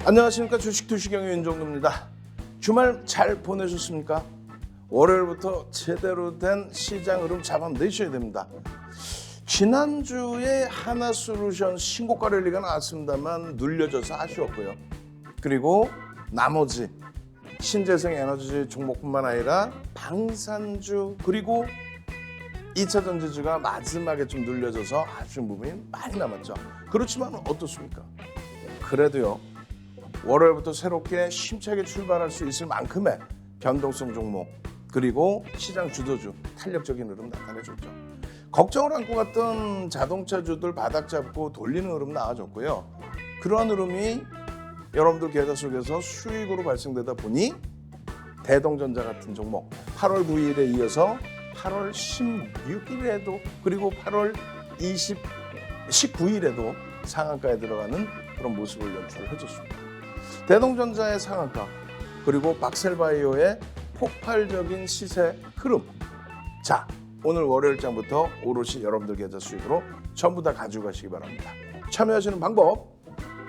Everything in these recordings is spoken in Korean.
안녕하십니까. 주식투시경의 윤종루입니다. 주말 잘 보내셨습니까? 월요일부터 제대로 된 시장 흐름 잡아내셔야 됩니다. 지난주에 하나솔루션 신고가 랠리가 나왔습니다만 눌려져서 아쉬웠고요. 그리고 나머지 신재생 에너지 종목뿐만 아니라 방산주 그리고 2차 전지주가 마지막에 좀 눌려져서 아쉬운 부분이 많이 남았죠. 그렇지만 어떻습니까? 그래도요. 월요일부터 새롭게 힘차게 출발할 수 있을 만큼의 변동성 종목 그리고 시장 주도주 탄력적인 흐름 나타내줬죠. 걱정을 안고 갔던 자동차주들 바닥 잡고 돌리는 흐름 나와줬고요. 그러한 흐름이 여러분들 계좌 속에서 수익으로 발생되다 보니 대동전자 같은 종목 8월 9일에 이어서 8월 16일에도 그리고 8월 19일에도 상한가에 들어가는 그런 모습을 연출을 해줬습니다. 대동전자의 상한가 그리고 박셀바이오의 폭발적인 시세 흐름. 자, 오늘 월요일장부터 오롯이 여러분들 계좌 수익으로 전부 다 가지고 가시기 바랍니다. 참여하시는 방법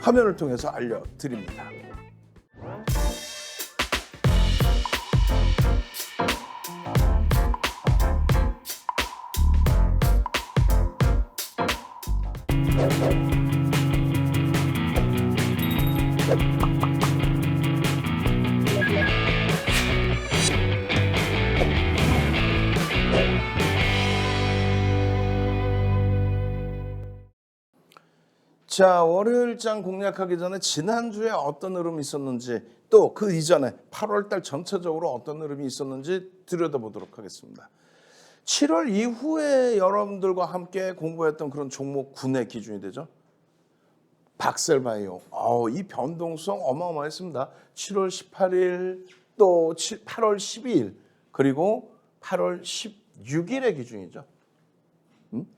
화면을 통해서 알려드립니다. 자, 월요일장 공략하기 전에 지난주에 어떤 흐름이 있었는지 또 그 이전에 8월달 전체적으로 어떤 흐름이 있었는지 들여다보도록 하겠습니다. 7월 이후에 여러분들과 함께 공부했던 그런 종목 9의 기준이 되죠. 박셀바이오. 이 변동성 어마어마했습니다. 7월 18일 또 8월 12일 그리고 8월 16일의 기준이죠.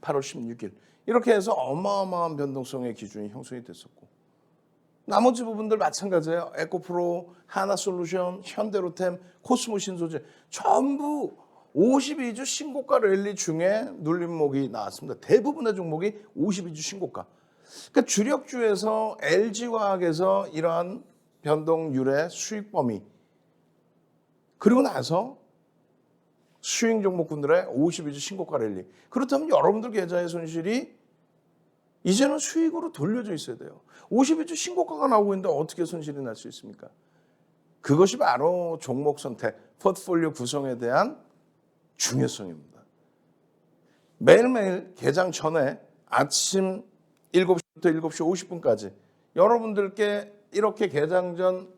8월 16일. 이렇게 해서 어마어마한 변동성의 기준이 형성이 됐었고 나머지 부분들 마찬가지예요. 에코프로, 하나솔루션, 현대로템, 코스모신소재 전부 52주 신고가 랠리 중에 눌림목이 나왔습니다. 대부분의 종목이 52주 신고가. 그러니까 주력주에서 LG화학에서 이러한 변동률의 수익 범위 그리고 나서 수익 종목군들의 52주 신고가 랠리. 그렇다면 여러분들 계좌의 손실이 이제는 수익으로 돌려져 있어야 돼요. 52주 신고가가 나오고 있는데 어떻게 손실이 날 수 있습니까? 그것이 바로 종목 선택, 포트폴리오 구성에 대한 중요성입니다. 매일매일 개장 전에 아침 7시부터 7시 50분까지 여러분들께 이렇게 개장 전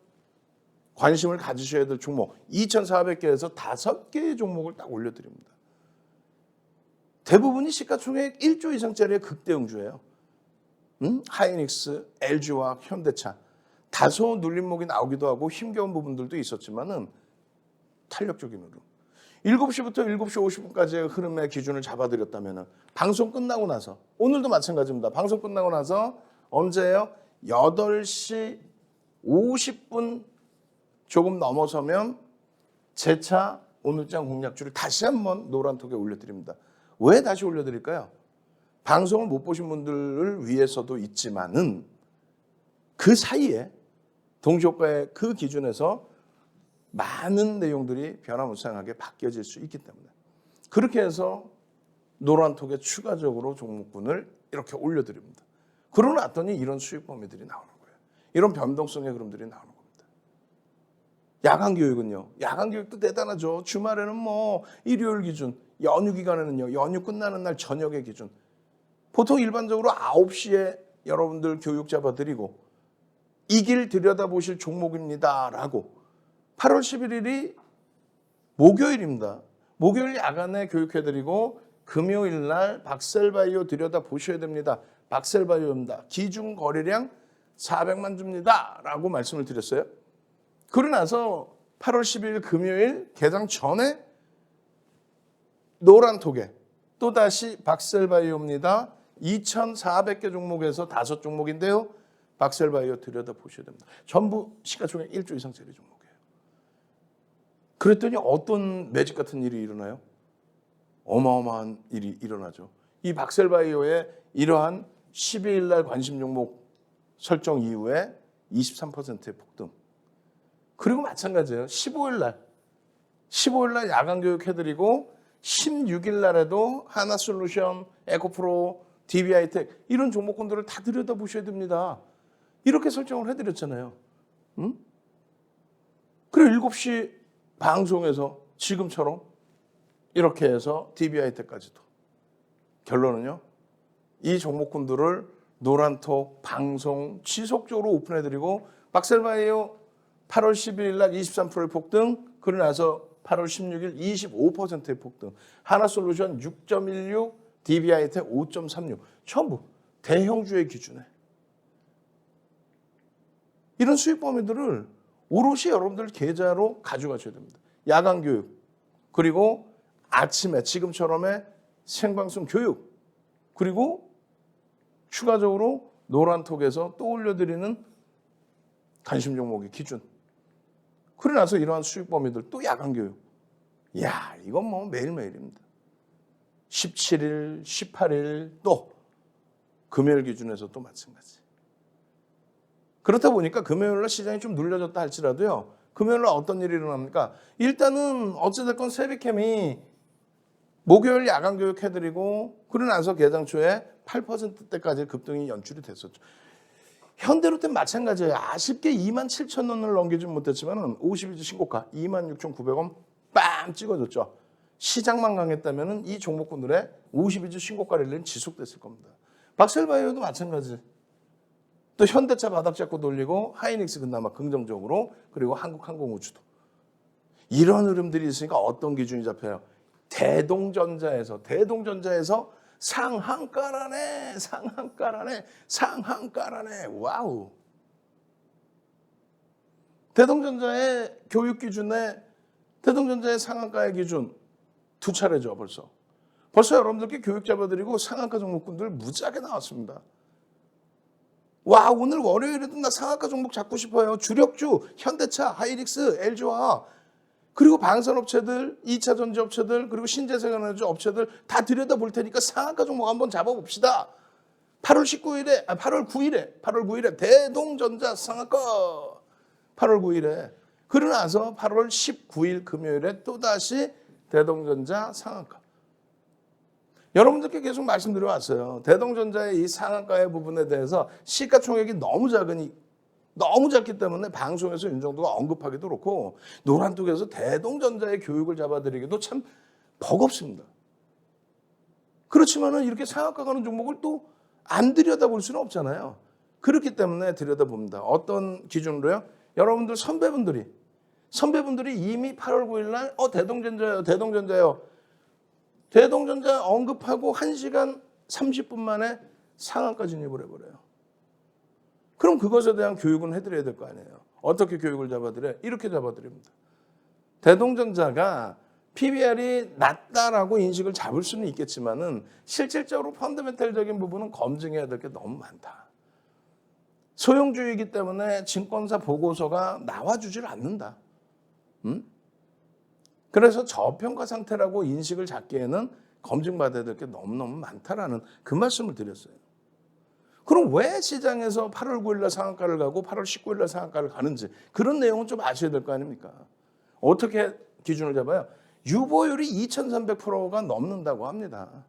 관심을 가지셔야 될 종목 2,400개에서 5개의 종목을 딱 올려드립니다. 대부분이 시가총액 1조 이상짜리의 극대응주예요. 하이닉스, LG화학, 현대차 다소 눌림목이 나오기도 하고 힘겨운 부분들도 있었지만은 탄력적인 흐름. 7시부터 7시 50분까지의 흐름의 기준을 잡아드렸다면 방송 끝나고 나서 오늘도 마찬가지입니다. 방송 끝나고 나서 언제예요? 8시 50분 조금 넘어서면 재차 오늘장 공략주를 다시 한번 노란톡에 올려드립니다. 왜 다시 올려드릴까요? 방송을 못 보신 분들을 위해서도 있지만은 그 사이에 동시효과의 그 기준에서 많은 내용들이 변화무쌍하게 바뀌어질 수 있기 때문에 그렇게 해서 노란톡에 추가적으로 종목군을 이렇게 올려드립니다. 그러고 났더니 이런 수익 범위들이 나오는 거예요. 이런 변동성의 흐름들이 나오는 겁니다. 야간 교육은요. 야간 교육도 대단하죠. 주말에는 일요일 기준, 연휴 기간에는요. 연휴 끝나는 날 저녁의 기준. 보통 일반적으로 9시에 여러분들 교육 잡아드리고 이 길 들여다보실 종목입니다라고 8월 11일이 목요일입니다. 목요일 야간에 교육해드리고 금요일 날 박셀바이오 들여다보셔야 됩니다. 박셀바이오입니다. 기준 거래량 400만 주입니다. 라고 말씀을 드렸어요. 그러고 나서 8월 10일 금요일 개장 전에 노란톡에 또다시 박셀바이오입니다. 2,400개 종목에서 5종목인데요. 박셀바이오 들여다보셔야 됩니다. 전부 시가총액 1조 이상짜리 종목이에요. 그랬더니 어떤 매직 같은 일이 일어나요? 어마어마한 일이 일어나죠. 이 박셀바이오의 이러한 12일 날 관심 종목 설정 이후에 23%의 폭등. 그리고 마찬가지예요. 15일 날 야간 교육 해드리고 16일 날에도 하나솔루션, 에코프로, DB하이텍 이런 종목군들을 다 들여다보셔야 됩니다. 이렇게 설정을 해드렸잖아요. 응? 그리고 7시 방송에서 지금처럼 이렇게 해서 DB하이텍까지도. 결론은요. 이 종목군들을 노란톡 방송 지속적으로 오픈해드리고 박셀바이오 8월 12일 날 23%의 폭등, 그러고 나서 8월 16일 25%의 폭등, 하나솔루션 6.16, DB하이텍 5.36 전부 대형주의 기준에 이런 수익 범위들을 오롯이 여러분들 계좌로 가져가셔야 됩니다. 야간 교육 그리고 아침에 지금처럼의 생방송 교육 그리고 추가적으로 노란톡에서 또 올려드리는 관심 종목의 기준. 그러고 나서 이러한 수익 범위들 또 야간 교육. 이야, 이건 뭐 매일매일입니다. 17일, 18일 또 금요일 기준에서 또 마찬가지. 그렇다 보니까 금요일날 시장이 좀 눌려졌다 할지라도요. 금요일날 어떤 일이 일어납니까? 일단은 어찌됐건 세비캠이 목요일 야간 교육 해드리고 그러고 나서 개장 초에 8%대까지 급등이 연출이 됐었죠. 현대로템 마찬가지예요. 아쉽게 27,000원을 넘기지 못했지만 50일주 신고가 26,900원 빵 찍어줬죠. 시장만 강했다면 이 종목군들의 50일주 신고가 랠리는 지속됐을 겁니다. 박셀바이오도 마찬가지. 또 현대차 바닥 잡고 돌리고 하이닉스 그나마 긍정적으로 그리고 한국항공우주도. 이런 흐름들이 있으니까 어떤 기준이 잡혀요? 대동전자에서 상한가라네. 와우. 대동전자의 교육 기준에 대동전자의 상한가의 기준 두 차례죠 벌써. 벌써 여러분들께 교육 잡아드리고 상한가 종목군들 무지하게 나왔습니다. 와, 오늘 월요일에도 나 상한가 종목 잡고 싶어요. 주력주 현대차, 하이닉스, LG화학 그리고 방산업체들, 2차 전지업체들 그리고 신재생에너지 업체들 다 들여다볼 테니까 상한가 종목 한번 잡아봅시다. 8월 9일에 대동전자 상한가 8월 9일에 그러고 나서 8월 19일 금요일에 또다시 대동전자 상한가. 여러분들께 계속 말씀드려왔어요. 대동전자의 이 상한가의 부분에 대해서 시가총액이 너무 작기 때문에 방송에서 윤정도가 언급하기도 그렇고 노란톡에서 대동전자의 교육을 잡아드리기도 참 버겁습니다. 그렇지만은 이렇게 상한가 가는 종목을 또 안 들여다볼 수는 없잖아요. 그렇기 때문에 들여다봅니다. 어떤 기준으로요? 여러분들 선배분들이 이미 8월 9일 날 대동전자요. 대동전자 언급하고 1시간 30분 만에 상한가 진입을 해버려요. 그럼 그것에 대한 교육은 해드려야 될 거 아니에요. 어떻게 교육을 잡아드려요? 이렇게 잡아드립니다. 대동전자가 PBR이 낮다라고 인식을 잡을 수는 있겠지만은 실질적으로 펀더멘탈적인 부분은 검증해야 될 게 너무 많다. 소형주이기 때문에 증권사 보고서가 나와주질 않는다. 그래서 저평가 상태라고 인식을 잡기에는 검증받아야 될 게 너무너무 많다라는 그 말씀을 드렸어요. 그럼 왜 시장에서 8월 9일 날 상한가를 가고 8월 19일 날 상한가를 가는지 그런 내용은 좀 아셔야 될 거 아닙니까? 어떻게 기준을 잡아요? 유보율이 2,300%가 넘는다고 합니다.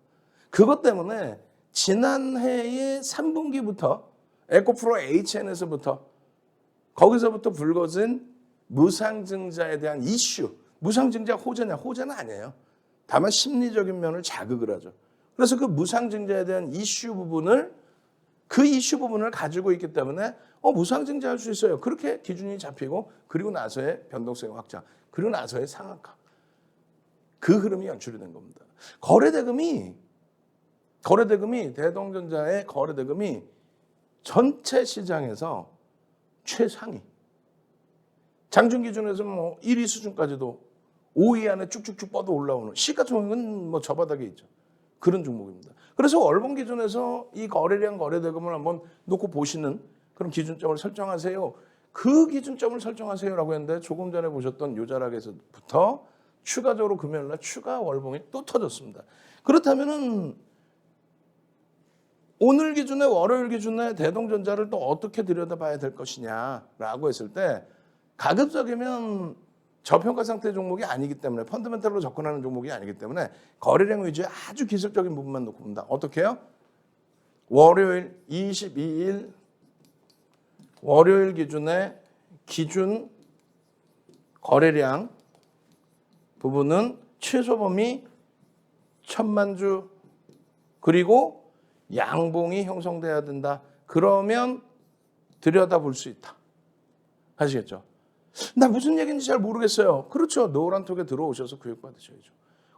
그것 때문에 지난해의 3분기부터 에코프로 HN에서부터 거기서부터 불거진 무상증자에 대한 이슈, 무상증자 호재는 아니에요. 다만 심리적인 면을 자극을 하죠. 그래서 그 무상증자에 대한 이슈 부분을 가지고 있기 때문에 무상증자할 수 있어요. 그렇게 기준이 잡히고 그리고 나서의 변동성 확장, 그리고 나서의 상한가. 그 흐름이 연출이 된 겁니다. 대동전자의 거래대금이 전체 시장에서 최상위. 장중 기준에서 1위 수준까지도 5위 안에 쭉쭉쭉 뻗어 올라오는 시가총액은 저 바닥에 있죠. 그런 종목입니다. 그래서 월봉 기준에서 이 거래량 거래대금을 한번 놓고 보시는 그런 기준점을 설정하세요. 그 기준점을 설정하세요라고 했는데 조금 전에 보셨던 요 자락에서부터 추가적으로 금요일날 추가 월봉이 또 터졌습니다. 그렇다면은 오늘 기준에 월요일 기준에 대동전자를 또 어떻게 들여다봐야 될 것이냐라고 했을 때 가급적이면 저평가 상태 종목이 아니기 때문에 펀더멘털로 접근하는 종목이 아니기 때문에 거래량 위주의 아주 기술적인 부분만 놓고 본다. 어떻게 해요? 월요일 22일 월요일 기준에 기준 거래량 부분은 최소 범위 1000만 주 그리고 양봉이 형성돼야 된다. 그러면 들여다볼 수 있다. 아시겠죠? 나 무슨 얘기인지 잘 모르겠어요. 그렇죠. 노란톡에 들어오셔서 교육받으셔야죠.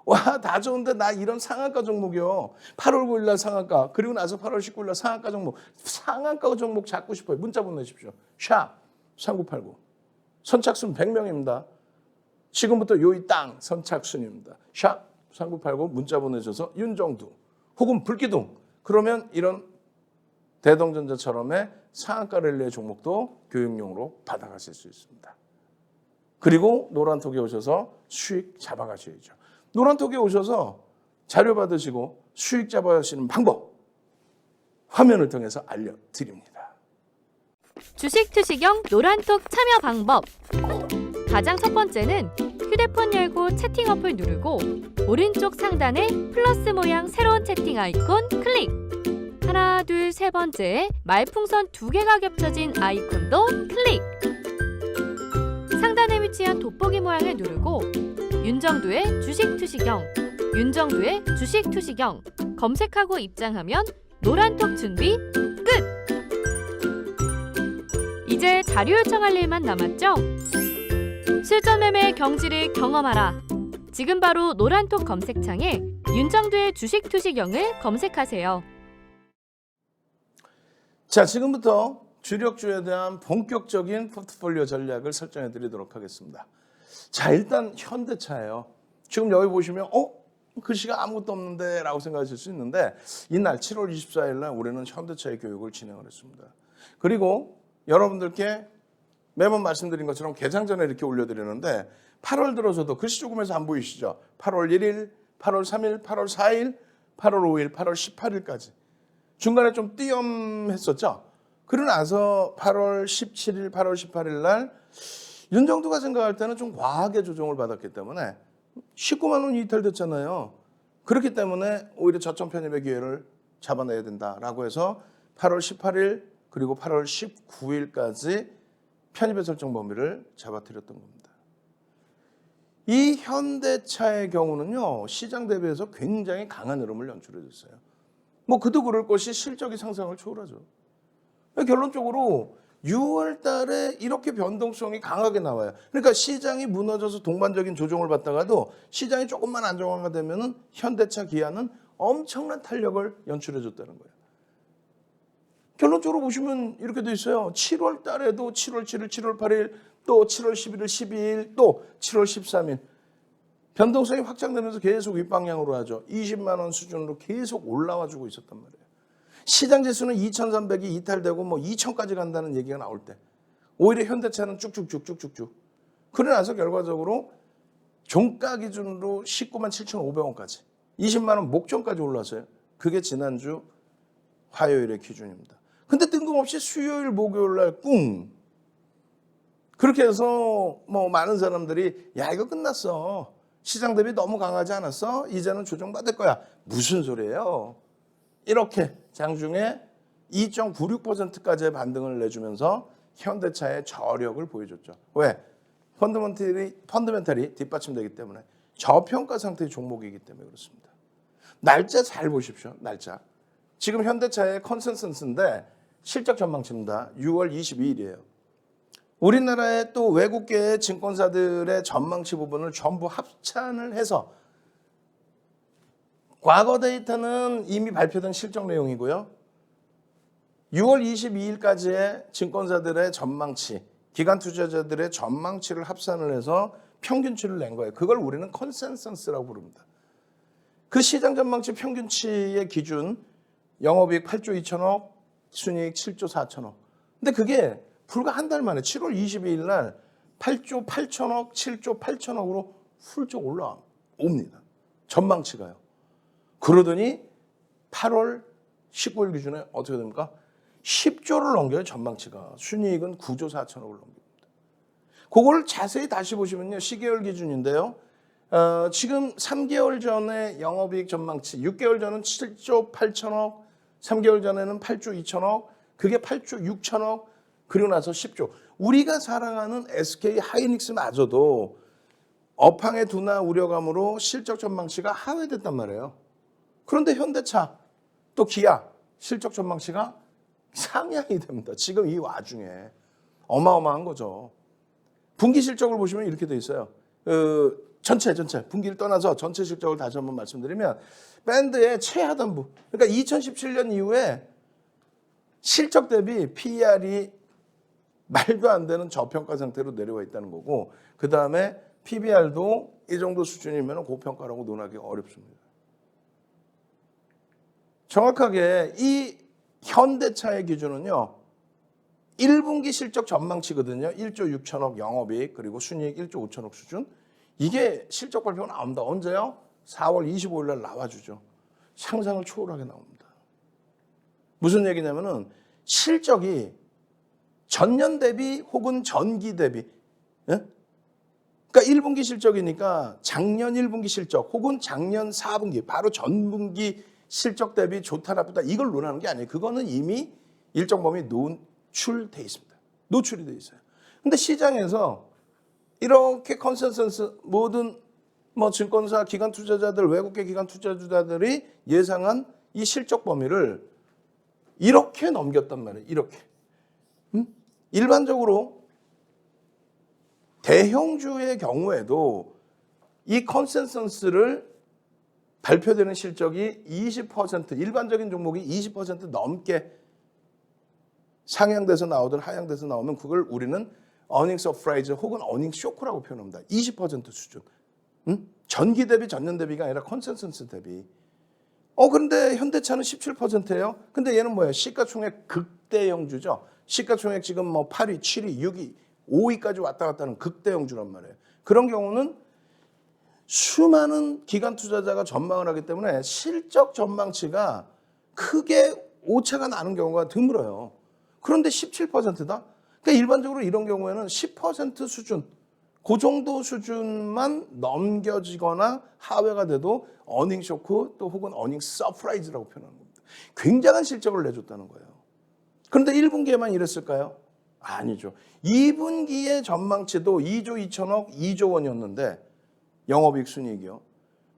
와, 다 좋은데 나 이런 상한가 종목이요. 8월 9일 날 상한가, 그리고 나서 8월 19일 날 상한가 종목 잡고 싶어요. 문자 보내십시오. 샵 3989. 선착순 100명입니다. 지금부터 요이 땅 선착순입니다. 샵 3989 문자 보내셔서 윤정두 혹은 불기둥. 그러면 이런 대동전자처럼의 상한가 랠리의 종목도 교육용으로 받아가실 수 있습니다. 그리고 노란톡에 오셔서 수익 잡아가셔야죠. 노란톡에 오셔서 자료 받으시고 수익 잡아가시는 방법 화면을 통해서 알려드립니다. 주식 투시경 노란톡 참여 방법. 가장 첫 번째는 휴대폰 열고 채팅 어플 누르고 오른쪽 상단에 플러스 모양 새로운 채팅 아이콘 클릭. 하나, 둘, 세 번째 말풍선 2개가 겹쳐진 아이콘도 클릭. 상단에 위치한 돋보기 모양을 누르고 윤정두의 주식 투시경, 윤정두의 주식 투시경 검색하고 입장하면 노란톡 준비 끝! 이제 자료 요청할 일만 남았죠? 실전 매매의 경지를 경험하라. 지금 바로 노란톡 검색창에 윤정두의 주식 투시경을 검색하세요. 자, 지금부터 주력주에 대한 본격적인 포트폴리오 전략을 설정해 드리도록 하겠습니다. 자, 일단 현대차예요. 지금 여기 보시면 글씨가 아무것도 없는데 라고 생각하실 수 있는데 이날 7월 24일 날 우리는 현대차의 교육을 진행을 했습니다. 그리고 여러분들께 매번 말씀드린 것처럼 개장 전에 이렇게 올려드리는데 8월 들어서도 글씨 조금해서 안 보이시죠? 8월 1일, 8월 3일, 8월 4일, 8월 5일, 8월 18일까지 중간에 좀 띄엄했었죠? 그러고 나서 8월 17일, 8월 18일 날 윤정두가 생각할 때는 좀 과하게 조정을 받았기 때문에 19만 원이 이탈됐잖아요. 그렇기 때문에 오히려 저점 편입의 기회를 잡아내야 된다라고 해서 8월 18일 그리고 8월 19일까지 편입의 설정 범위를 잡아드렸던 겁니다. 이 현대차의 경우는요. 시장 대비해서 굉장히 강한 흐름을 연출해 줬어요. 뭐 그도 그럴 것이 실적이 상상을 초월하죠. 결론적으로 6월 달에 이렇게 변동성이 강하게 나와요. 그러니까 시장이 무너져서 동반적인 조정을 받다가도 시장이 조금만 안정화가 되면은 현대차 기아는 엄청난 탄력을 연출해 줬다는 거예요. 결론적으로 보시면 이렇게 돼 있어요. 7월 달에도 7월 7일, 7월 8일, 또 7월 11일, 12일, 또 7월 13일. 변동성이 확장되면서 계속 윗방향으로 하죠. 20만 원 수준으로 계속 올라와 주고 있었단 말이에요. 시장 지수는 2,300이 이탈되고 뭐 2,000까지 간다는 얘기가 나올 때 오히려 현대차는 쭉쭉쭉쭉쭉쭉. 그러고 나서 결과적으로 종가 기준으로 19만 7,500원까지 20만 원 목전까지 올랐어요. 그게 지난주 화요일의 기준입니다. 근데 뜬금없이 수요일, 목요일 날 꿍. 그렇게 해서 뭐 많은 사람들이 야 이거 끝났어. 시장 대비 너무 강하지 않았어? 이제는 조정받을 거야. 무슨 소리예요? 이렇게 장중에 2.96%까지의 반등을 내주면서 현대차의 저력을 보여줬죠. 왜? 펀더멘털이 뒷받침되기 때문에 저평가 상태의 종목이기 때문에 그렇습니다. 날짜 잘 보십시오. 날짜. 지금 현대차의 컨센서스인데 실적 전망치입니다. 6월 22일이에요. 우리나라의 또 외국계의 증권사들의 전망치 부분을 전부 합산을 해서 과거 데이터는 이미 발표된 실적 내용이고요. 6월 22일까지의 증권사들의 전망치, 기관 투자자들의 전망치를 합산을 해서 평균치를 낸 거예요. 그걸 우리는 컨센서스라고 부릅니다. 그 시장 전망치 평균치의 기준 영업이익 8조 2천억, 순이익 7조 4천억. 근데 그게 불과 한 달 만에 7월 22일 날 8조 8천억, 7조 8천억으로 훌쩍 올라옵니다. 전망치가요. 그러더니 8월 19일 기준에 어떻게 됩니까? 10조를 넘겨요. 전망치가. 순이익은 9조 4천억을 넘깁니다. 그걸 자세히 다시 보시면요. 12개월 기준인데요. 지금 3개월 전에 영업이익 전망치, 6개월 전은 7조 8천억, 3개월 전에는 8조 2천억, 그게 8조 6천억, 그리고 나서 10조. 우리가 사랑하는 SK 하이닉스마저도 업황의 둔화 우려감으로 실적 전망치가 하회됐단 말이에요. 그런데 현대차, 또 기아 실적 전망치가 상향이 됩니다. 지금 이 와중에 어마어마한 거죠. 분기 실적을 보시면 이렇게 돼 있어요. 전체 분기를 떠나서 전체 실적을 다시 한번 말씀드리면 밴드의 최하단부, 그러니까 2017년 이후에 실적 대비 PER이 말도 안 되는 저평가 상태로 내려와 있다는 거고, 그 다음에 PBR도 이 정도 수준이면 고평가라고 논하기가 어렵습니다. 정확하게 이 현대차의 기준은요, 1분기 실적 전망치거든요. 1조 6천억 영업이익, 그리고 순이익 1조 5천억 수준. 이게 실적 발표가 나옵니다. 언제요? 4월 25일 날 나와주죠. 상상을 초월하게 나옵니다. 무슨 얘기냐면은 실적이 전년 대비 혹은 전기 대비, 예? 그러니까 1분기 실적이니까 작년 1분기 실적 혹은 작년 4분기, 바로 전분기 실적 대비 좋다 나쁘다 이걸 논하는 게 아니에요. 그거는 이미 일정 범위 노출돼 있습니다. 노출이 돼 있어요. 근데 시장에서 이렇게 컨센서스 모든 증권사 기관 투자자들, 외국계 기관 투자자들이 예상한 이 실적 범위를 이렇게 넘겼단 말이에요. 이렇게. 일반적으로 대형주의 경우에도 이 컨센서스를 발표되는 실적이 20%, 일반적인 종목이 20% 넘게 상향돼서 나오든 하향돼서 나오면 그걸 우리는 어닝 서프라이즈 혹은 어닝 쇼크라고 표현합니다. 20% 수준. 전기 대비 전년 대비가 아니라 컨센서스 대비. 그런데 현대차는 17%예요. 근데 얘는 뭐예요? 시가총액 극대형주죠. 시가총액 지금 8위, 7위, 6위, 5위까지 왔다 갔다 하는 극대형주란 말이에요. 그런 경우는 수많은 기관 투자자가 전망을 하기 때문에 실적 전망치가 크게 오차가 나는 경우가 드물어요. 그런데 17%다? 그러니까 일반적으로 이런 경우에는 10% 수준, 그 정도 수준만 넘겨지거나 하회가 돼도 어닝 쇼크 또 혹은 어닝 서프라이즈라고 표현하는 겁니다. 굉장한 실적을 내줬다는 거예요. 그런데 1분기에만 이랬을까요? 아니죠. 2분기의 전망치도 2조 2천억, 2조 원이었는데 영업이익 순이익이요.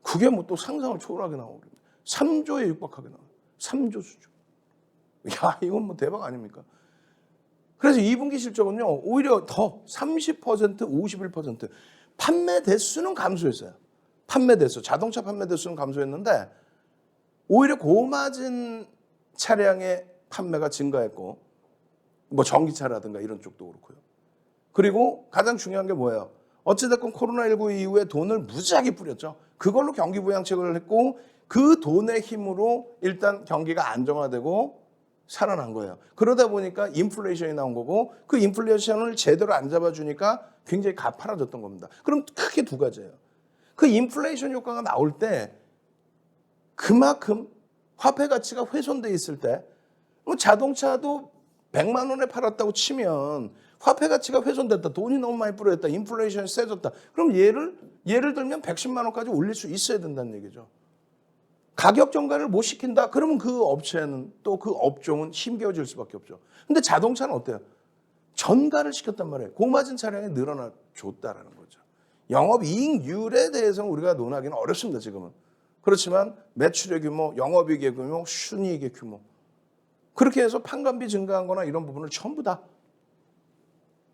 그게 또 상상을 초월하게 나오거든요. 3조에 육박하게 나와요. 3조 수준. 야, 이건 대박 아닙니까? 그래서 2분기 실적은요, 오히려 더 30%, 51%. 판매 대수는 감소했어요. 판매 대수, 자동차 판매 대수는 감소했는데 오히려 고마진 차량의 판매가 증가했고, 전기차라든가 이런 쪽도 그렇고요. 그리고 가장 중요한 게 뭐예요? 어찌됐건 코로나19 이후에 돈을 무지하게 뿌렸죠. 그걸로 경기 부양책을 했고 그 돈의 힘으로 일단 경기가 안정화되고 살아난 거예요. 그러다 보니까 인플레이션이 나온 거고 그 인플레이션을 제대로 안 잡아주니까 굉장히 가파라졌던 겁니다. 그럼 크게 두 가지예요. 그 인플레이션 효과가 나올 때 그만큼 화폐 가치가 훼손돼 있을 때 자동차도 100만 원에 팔았다고 치면 화폐 가치가 훼손됐다. 돈이 너무 많이 불어졌다. 인플레이션이 세졌다. 그럼 예를 들면 110만 원까지 올릴 수 있어야 된다는 얘기죠. 가격 정가를 못 시킨다. 그러면 그 업체는 또 그 업종은 힘겨워질 수밖에 없죠. 근데 자동차는 어때요? 전가를 시켰단 말이에요. 고마진 차량이 늘어나 줬다라는 거죠. 영업이익률에 대해서는 우리가 논하기는 어렵습니다. 지금은. 그렇지만 매출의 규모, 영업이익의 규모, 순이익의 규모. 그렇게 해서 판관비 증가한 거나 이런 부분을 전부 다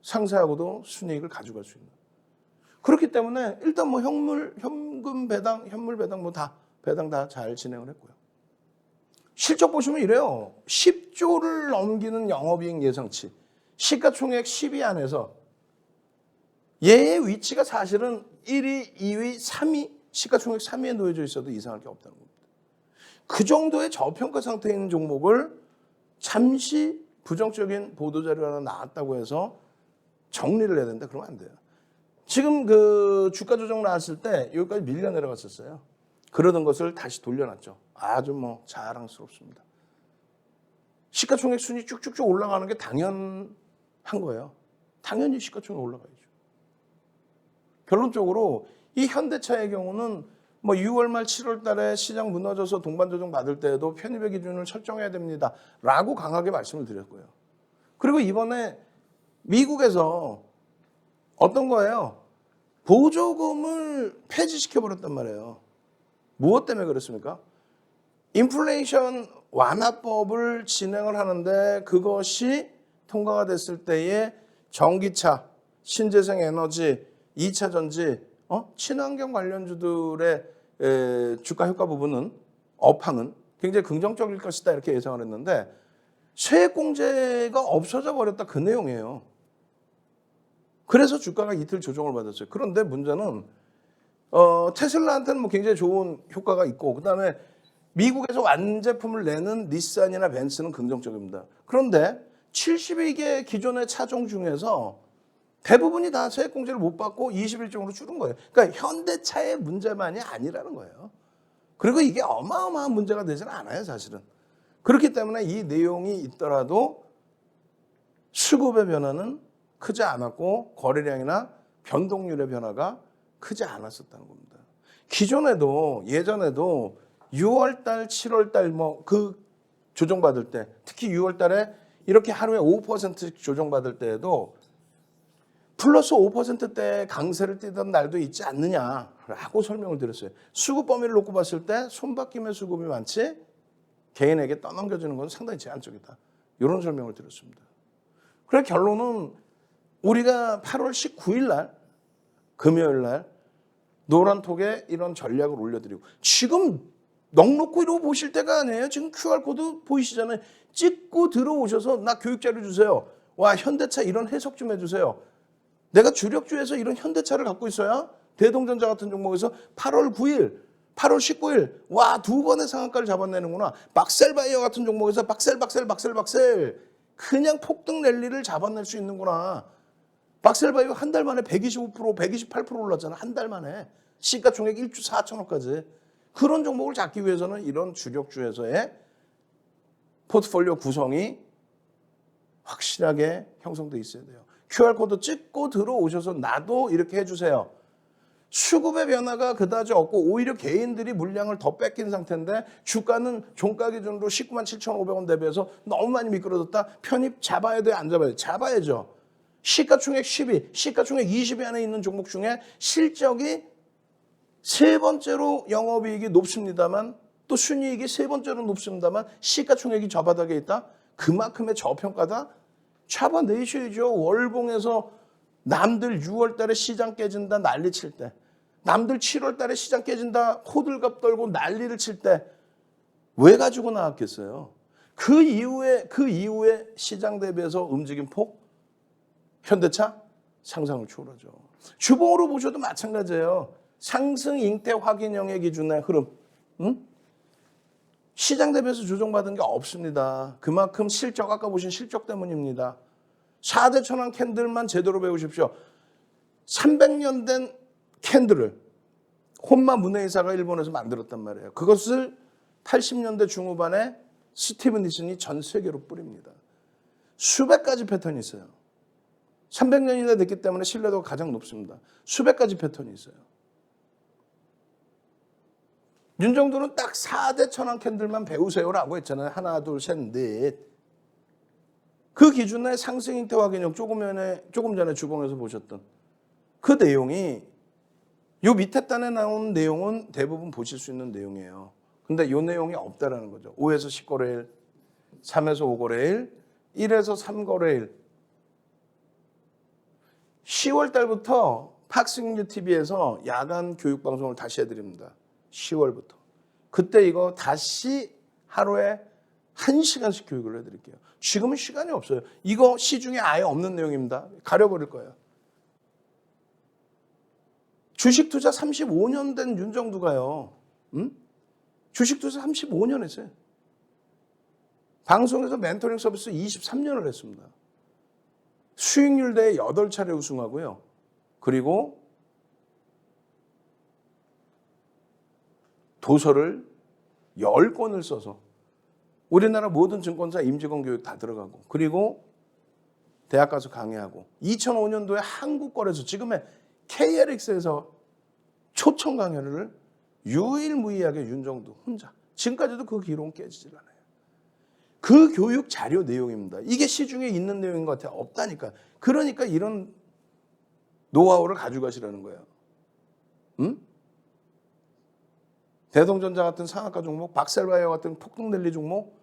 상세하고도 순이익을 가져갈 수 있는. 그렇기 때문에 일단 현금 배당, 현물 배당 배당 다 잘 진행을 했고요. 실적 보시면 이래요. 10조를 넘기는 영업이익 예상치. 시가총액 10위 안에서 얘의 위치가 사실은 1위, 2위, 3위, 시가총액 3위에 놓여져 있어도 이상할 게 없다는 겁니다. 그 정도의 저평가 상태에 있는 종목을 잠시 부정적인 보도자료 하나 나왔다고 해서 정리를 해야 된다. 그러면 안 돼요. 지금 그 주가 조정 나왔을 때 여기까지 밀려 내려갔었어요. 그러던 것을 다시 돌려놨죠. 아주 자랑스럽습니다. 시가총액 순위 쭉쭉쭉 올라가는 게 당연한 거예요. 당연히 시가총액 올라가야죠. 결론적으로 이 현대차의 경우는 뭐 6월 말 7월 달에 시장 무너져서 동반 조정 받을 때에도 편입의 기준을 설정해야 됩니다라고 강하게 말씀을 드렸고요. 그리고 이번에 미국에서 어떤 거예요? 보조금을 폐지시켜 버렸단 말이에요. 무엇 때문에 그렇습니까? 인플레이션 완화법을 진행을 하는데 그것이 통과가 됐을 때에 전기차, 신재생 에너지, 2차 전지, 친환경 관련주들의 주가 효과 부분은 업황은 굉장히 긍정적일 것이다 이렇게 예상을 했는데 세액공제가 없어져 버렸다 그 내용이에요. 그래서 주가가 이틀 조정을 받았어요. 그런데 문제는 테슬라한테는 뭐 굉장히 좋은 효과가 있고 그다음에 미국에서 완제품을 내는 닛산이나 벤츠는 긍정적입니다. 그런데 72개 기존의 차종 중에서 대부분이 다 세액공제를 못 받고 21종으로 줄은 거예요. 그러니까 현대차의 문제만이 아니라는 거예요. 그리고 이게 어마어마한 문제가 되지는 않아요, 사실은. 그렇기 때문에 이 내용이 있더라도 수급의 변화는 크지 않았고 거래량이나 변동률의 변화가 크지 않았었다는 겁니다. 기존에도 예전에도 6월달, 7월달 뭐 그 조정받을 때 특히 6월달에 이렇게 하루에 5% 조정받을 때에도 플러스 5%대 강세를 띠던 날도 있지 않느냐라고 설명을 드렸어요. 수급 범위를 놓고 봤을 때 손바뀜의 수급이 많지 개인에게 떠넘겨주는 건 상당히 제한적이다. 이런 설명을 드렸습니다. 그래 결론은 우리가 8월 19일 날 금요일 날 노란톡에 이런 전략을 올려드리고 지금 넉넉히 이러고 보실 때가 아니에요. 지금 QR코드 보이시잖아요. 찍고 들어오셔서 나 교육자료 주세요. 와 현대차 이런 해석 좀 해주세요. 내가 주력주에서 이런 현대차를 갖고 있어야 대동전자 같은 종목에서 8월 9일, 8월 19일 와 두 번의 상한가를 잡아내는구나. 박셀바이어 같은 종목에서 박셀 그냥 폭등 랠리를 잡아낼 수 있는구나. 박셀바이오 한 달 만에 125%, 128% 올랐잖아. 한 달 만에. 시가총액 1조 4천억까지. 그런 종목을 잡기 위해서는 이런 주력주에서의 포트폴리오 구성이 확실하게 형성돼 있어야 돼요. QR코드 찍고 들어오셔서 나도 이렇게 해주세요. 수급의 변화가 그다지 없고 오히려 개인들이 물량을 더 뺏긴 상태인데 주가는 종가 기준으로 19만 7,500원 대비해서 너무 많이 미끄러졌다. 편입 잡아야 돼, 안 잡아야 돼? 잡아야죠. 시가총액 10위, 시가총액 20위 안에 있는 종목 중에 실적이 세 번째로 영업이익이 높습니다만 또 순이익이 세 번째로 높습니다만 시가총액이 저 바닥에 있다? 그만큼의 저평가다? 잡아내셔야죠. 월봉에서 남들 6월 달에 시장 깨진다 난리칠 때 남들 7월 달에 시장 깨진다 호들갑 떨고 난리를 칠 때 왜 가지고 나왔겠어요? 그 이후에 시장 대비해서 움직임 폭 현대차 상상을 초월하죠. 주봉으로 보셔도 마찬가지예요. 상승 잉태 확인형의 기준의 흐름. 시장 대비해서 조정받은 게 없습니다. 그만큼 실적 아까 보신 실적 때문입니다. 4대 천왕 캔들만 제대로 배우십시오. 300년 된 캔들을 혼마 문해이사가 일본에서 만들었단 말이에요. 그것을 80년대 중후반에 스티븐 니슨이 전 세계로 뿌립니다. 수백 가지 패턴이 있어요. 300년이나 됐기 때문에 신뢰도가 가장 높습니다. 수백 가지 패턴이 있어요. 윤정도는 딱 4대 천왕 캔들만 배우세요라고 했잖아요. 하나, 둘, 셋, 넷. 그 기준의 상승 잉태 확인형 조금 전에 주봉에서 보셨던 그 내용이 요 밑에 단에 나온 내용은 대부분 보실 수 있는 내용이에요. 근데 요 내용이 없다라는 거죠. 5에서 10거래일, 3에서 5거래일, 1에서 3거래일. 10월 달부터 팍스뉴 TV에서 야간 교육 방송을 다시 해드립니다. 10월부터. 그때 이거 다시 하루에 1시간씩 교육을 해드릴게요. 지금은 시간이 없어요. 이거 시중에 아예 없는 내용입니다. 가려버릴 거예요. 주식 투자 35년 된 윤정두가요. 주식 투자 35년 했어요. 방송에서 멘토링 서비스 23년을 했습니다. 수익률 대회 8차례 우승하고요. 그리고 도서를 10권을 써서 우리나라 모든 증권사 임직원 교육 다 들어가고 그리고 대학 가서 강의하고 2005년도에 한국거래소 지금의 KLX에서 초청 강연을 유일무이하게 윤정두 혼자 지금까지도 그 기록은 깨지질 않아요. 그 교육 자료 내용입니다. 이게 시중에 있는 내용인 것 같아요. 없다니까. 그러니까 이런 노하우를 가져가시라는 거예요. 응? 대동전자 같은 상한가 종목, 박셀바이오 같은 폭등랠리 종목,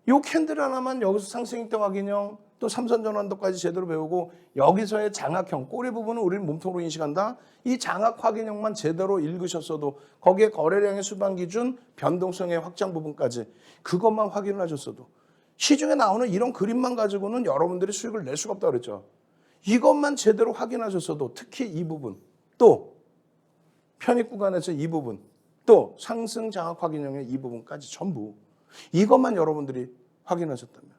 요 캔들 하나만 여기서 상승익대 확인형, 또 삼선전환도까지 제대로 배우고 여기서의 장악형, 꼬리 부분은 우리는 몸통으로 인식한다. 이 장악 확인형만 제대로 읽으셨어도 거기에 거래량의 수반 기준, 변동성의 확장 부분까지 그것만 확인을 하셨어도 시중에 나오는 이런 그림만 가지고는 여러분들이 수익을 낼 수가 없다고 그랬죠. 이것만 제대로 확인하셨어도 특히 이 부분, 또 편입 구간에서 이 부분, 또 상승 장악 확인형의 이 부분까지 전부 이것만 여러분들이 확인하셨다면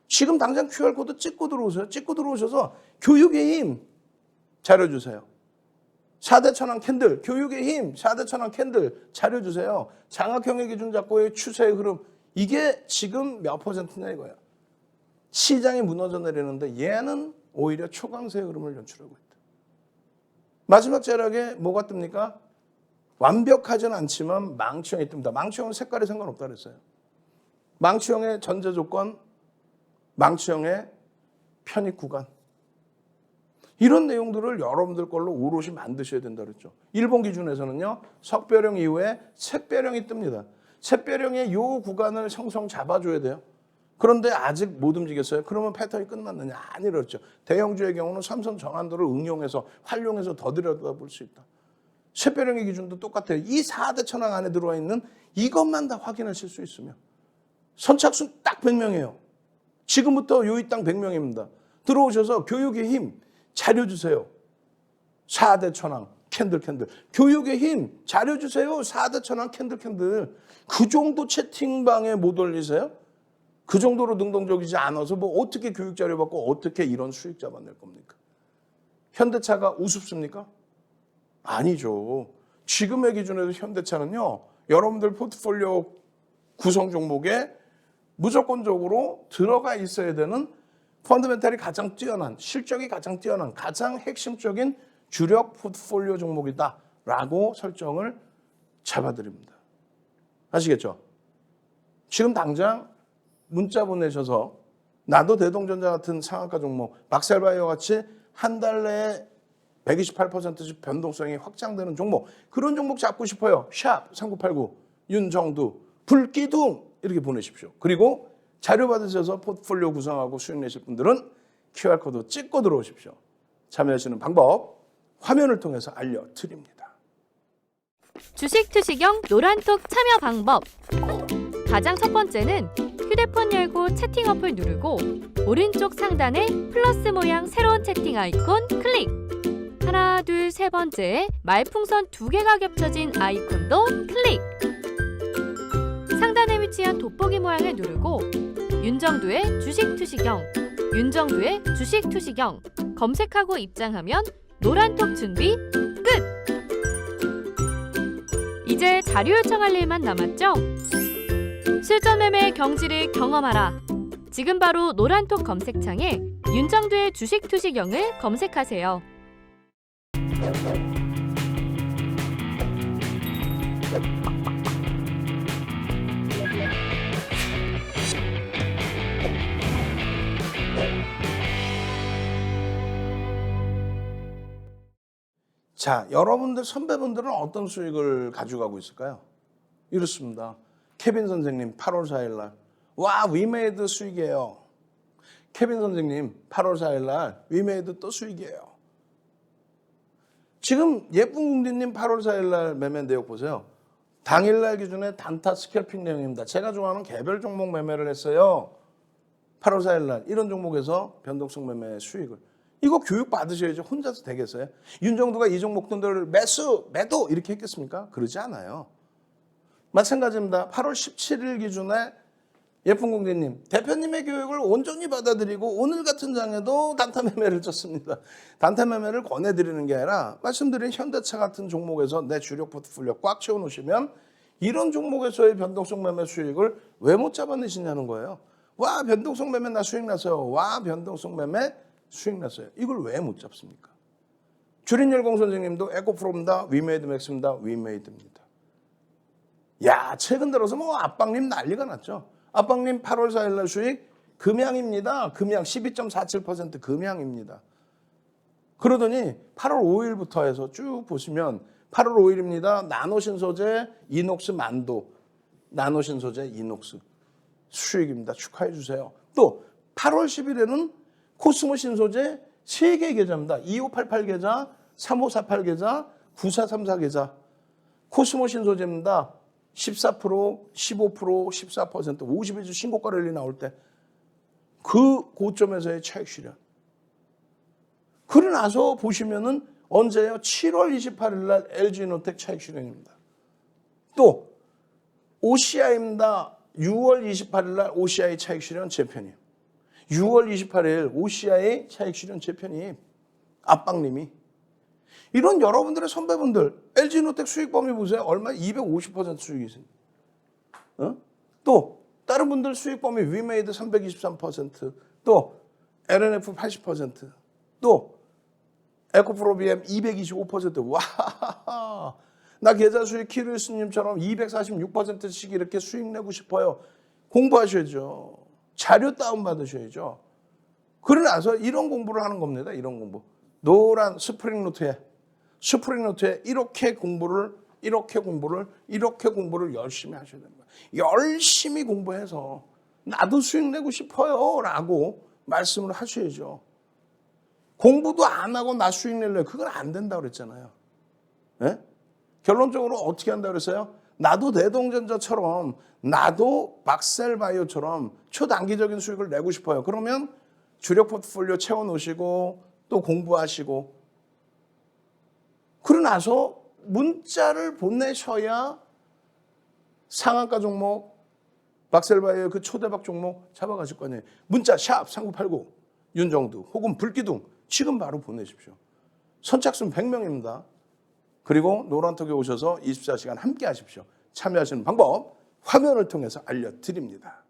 지금 당장 QR코드 찍고 들어오세요. 찍고 들어오셔서 교육의 힘 자료 주세요. 4대 천왕 캔들, 교육의 힘 4대 천왕 캔들 자료 주세요. 장악형의 기준 잡고의 추세의 흐름 이게 지금 몇 퍼센트냐 이거야. 시장이 무너져 내리는데 얘는 오히려 초강세의 흐름을 연출하고 있다. 마지막 자락에 뭐가 뜹니까? 완벽하지는 않지만 망치형이 뜹니다. 망치형은 색깔에 상관없다 그랬어요. 망치형의 전제 조건, 망치형의 편입 구간. 이런 내용들을 여러분들 걸로 오롯이 만드셔야 된다 그랬죠. 일본 기준에서는요. 석배령 이후에 샛배령이 뜹니다. 샛배령의 이 구간을 형성 잡아줘야 돼요. 그런데 아직 못 움직였어요. 그러면 패턴이 끝났느냐? 아니랬죠. 대형주의 경우는 삼선 전환도를 응용해서 활용해서 더 들여다볼 수 있다. 샛배령의 기준도 똑같아요. 이 4대 천왕 안에 들어와 있는 이것만 다 확인하실 수 있으면 선착순 딱 100명이에요. 지금부터 요이 땅 100명입니다. 들어오셔서 교육의 힘 자료 주세요. 4대 천왕 캔들. 교육의 힘 자료 주세요. 4대 천왕 캔들. 그 정도 채팅방에 못 올리세요? 그 정도로 능동적이지 않아서 뭐 어떻게 교육 자료 받고 어떻게 이런 수익 잡아낼 겁니까? 현대차가 우습습니까? 아니죠. 지금의 기준에서 현대차는요. 여러분들 포트폴리오 구성 종목에 무조건적으로 들어가 있어야 되는 펀더멘탈이 가장 뛰어난, 실적이 가장 뛰어난, 가장 핵심적인 주력 포트폴리오 종목이다라고 설정을 잡아드립니다. 아시겠죠? 지금 당장 문자 보내셔서 나도 대동전자 같은 상한가 종목, 박셀바이오 같이 한 달 내에 128%씩 변동성이 확장되는 종목, 그런 종목 잡고 싶어요. 샵 3989 윤정두 불기둥 이렇게 보내십시오. 그리고 자료 받으셔서 포트폴리오 구성하고 수익 내실 분들은 QR코드 찍고 들어오십시오. 참여하시는 방법 화면을 통해서 알려드립니다. 주식 투시경 노란톡 참여 방법. 가장 첫 번째는 휴대폰 열고 채팅 어플 누르고 오른쪽 상단에 플러스 모양 새로운 채팅 아이콘 클릭. 하나, 둘, 세 번째 말풍선 2개가 겹쳐진 아이콘도 클릭. 상단에 위치한 돋보기 모양을 누르고 윤정두의 주식 투시경, 윤정두의 주식 투시경 검색하고 입장하면 노란톡 준비 끝! 이제 자료 요청할 일만 남았죠? 실전 매매 경지를 경험하라. 지금 바로 노란톡 검색창에 윤정두의 주식 투시경을 검색하세요. 자, 여러분들 선배분들은 어떤 수익을 가져가고 있을까요? 이렇습니다. 케빈 선생님 8월 4일 날 와, 위메이드 수익이에요. 케빈 선생님 8월 4일 날 위메이드 또 수익이에요. 지금 예쁜 궁디님 8월 4일 날 매매 내역 보세요. 당일날 기준에 단타 스캘핑 내용입니다. 제가 좋아하는 개별 종목 매매를 했어요. 8월 4일 날 이런 종목에서 변동성 매매 수익을. 이거 교육 받으셔야죠. 혼자서 되겠어요? 윤정두가 이 종목들을 매도 이렇게 했겠습니까? 그러지 않아요. 마찬가지입니다. 8월 17일 기준에 예쁜 공대님, 대표님의 교육을 온전히 받아들이고 오늘 같은 장에도 단타 매매를 쳤습니다. 단타 매매를 권해드리는 게 아니라 말씀드린 현대차 같은 종목에서 내 주력 포트폴리오 꽉 채워놓으시면 이런 종목에서의 변동성 매매 수익을 왜 못 잡아내시냐는 거예요. 와, 변동성 매매 나 수익 났어요. 와, 변동성 매매 수익 났어요. 이걸 왜 못 잡습니까? 주린열공 선생님도 에코프로입니다. 위메이드맥스입니다. 위메이드입니다. 야, 최근 들어서 뭐 압박님 난리가 났죠. 압박님 8월 4일 날 수익 금양입니다. 금양 12.47% 금양입니다. 그러더니 8월 5일부터 해서 쭉 보시면 8월 5일입니다. 나노신소재 이녹스 만도, 나노신소재 이녹스 수익입니다. 축하해 주세요. 또 8월 10일에는 코스모 신소재 3개 계좌입니다. 2588 계좌, 3548 계좌, 9434 계좌. 코스모 신소재입니다. 14%, 15%, 14%, 52주 신고가 랠리 나올 때 그 고점에서의 차익 실현. 그러고 나서 보시면은 언제요? 7월 28일 날 LG노텍 차익 실현입니다. 또 OCI입니다. 6월 28일 날 OCI 차익 실현 재편이에요. 6월 28일 OCI 차익 실현 재편이 압박님이 이런 여러분들의 선배분들 LG노텍 수익 범위 보세요. 얼마? 250% 수익이십니다. 또 다른 분들 수익 범위 위메이드 323%, 또 LNF 80%, 또 에코프로비엠 225%. 와, 나 계좌 수익 키루스님처럼 246%씩 이렇게 수익 내고 싶어요. 공부하셔야죠. 자료 다운 받으셔야죠. 그러고 나서 이런 공부를 하는 겁니다. 이런 공부. 노란 스프링노트에 이렇게 공부를 열심히 하셔야 됩니다. 열심히 공부해서 나도 수익 내고 싶어요 라고 말씀을 하셔야죠. 공부도 안 하고 나 수익 내려요. 그건 안 된다고 그랬잖아요. 네? 결론적으로 어떻게 한다고 그랬어요? 나도 대동전자처럼, 나도 박셀바이오처럼 초단기적인 수익을 내고 싶어요. 그러면 주력 포트폴리오 채워놓으시고 또 공부하시고 그러고 나서 문자를 보내셔야 상한가 종목, 박셀바이오 그 초대박 종목 잡아가실 거 아니에요. 문자 샵 3989 윤정두 혹은 불기둥 지금 바로 보내십시오. 선착순 100명입니다. 그리고 노란톡에 오셔서 24시간 함께 하십시오. 참여하시는 방법 화면을 통해서 알려드립니다.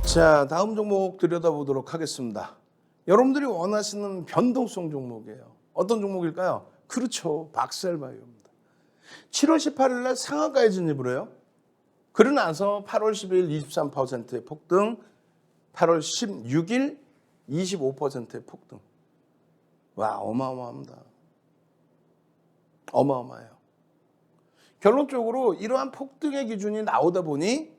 자, 다음 종목 들여다보도록 하겠습니다. 여러분들이 원하시는 변동성 종목이에요. 어떤 종목일까요? 그렇죠. 박셀바이오입니다. 7월 18일 날 상한가에 진입을 해요. 그러고 나서 8월 10일 23%의 폭등, 8월 16일 25%의 폭등. 와, 어마어마합니다. 어마어마해요. 결론적으로 이러한 폭등의 기준이 나오다 보니